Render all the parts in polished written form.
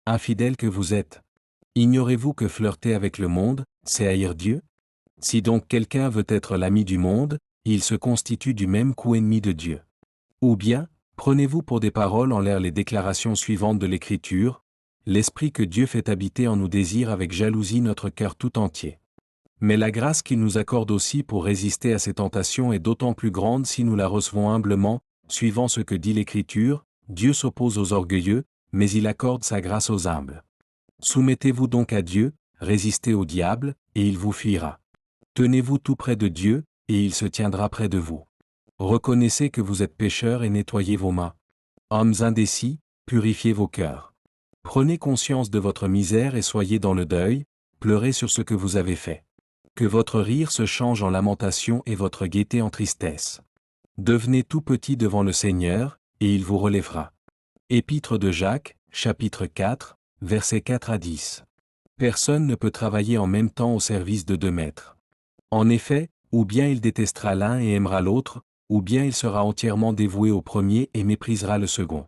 Infidèles que vous êtes. Ignorez-vous que flirter avec le monde, c'est haïr Dieu? Si donc quelqu'un veut être l'ami du monde, il se constitue du même coup ennemi de Dieu. Ou bien, prenez-vous pour des paroles en l'air les déclarations suivantes de l'Écriture: l'Esprit que Dieu fait habiter en nous désire avec jalousie notre cœur tout entier. Mais la grâce qu'il nous accorde aussi pour résister à ces tentations est d'autant plus grande si nous la recevons humblement, suivant ce que dit l'Écriture: Dieu s'oppose aux orgueilleux, mais il accorde sa grâce aux humbles. Soumettez-vous donc à Dieu, résistez au diable, et il vous fuira. Tenez-vous tout près de Dieu, et il se tiendra près de vous. Reconnaissez que vous êtes pécheurs et nettoyez vos mains. Hommes indécis, purifiez vos cœurs. Prenez conscience de votre misère et soyez dans le deuil, pleurez sur ce que vous avez fait. Que votre rire se change en lamentation et votre gaieté en tristesse. Devenez tout petit devant le Seigneur, et il vous relèvera. Épître de Jacques, chapitre 4, versets 4 à 10. Personne ne peut travailler en même temps au service de deux maîtres. En effet, ou bien il détestera l'un et aimera l'autre, ou bien il sera entièrement dévoué au premier et méprisera le second.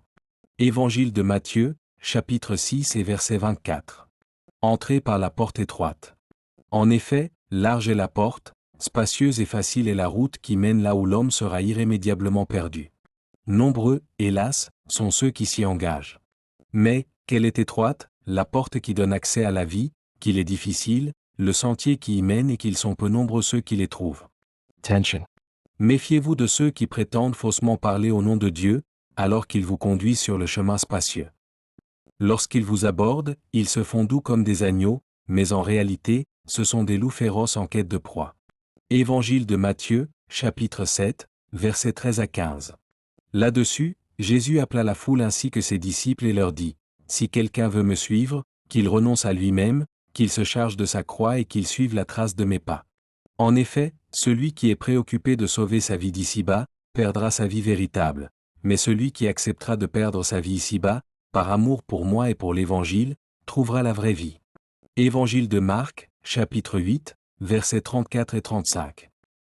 Évangile de Matthieu, chapitre 6 et verset 24. Entrez par la porte étroite. En effet, large est la porte, spacieuse et facile est la route qui mène là où l'homme sera irrémédiablement perdu. Nombreux, hélas, sont ceux qui s'y engagent. Mais, qu'elle est étroite, la porte qui donne accès à la vie, qu'il est difficile, le sentier qui y mène et qu'ils sont peu nombreux ceux qui les trouvent. Tension. Méfiez-vous de ceux qui prétendent faussement parler au nom de Dieu, alors qu'ils vous conduisent sur le chemin spacieux. Lorsqu'ils vous abordent, ils se font doux comme des agneaux, mais en réalité, ce sont des loups féroces en quête de proie. Évangile de Matthieu, chapitre 7, versets 13 à 15. Là-dessus, Jésus appela la foule ainsi que ses disciples et leur dit: Si quelqu'un veut me suivre, qu'il renonce à lui-même, qu'il se charge de sa croix et qu'il suive la trace de mes pas. En effet, celui qui est préoccupé de sauver sa vie d'ici-bas, perdra sa vie véritable, mais celui qui acceptera de perdre sa vie ici-bas, par amour pour moi et pour l'Évangile, trouvera la vraie vie. Évangile de Marc, chapitre 8, versets 34 et 35.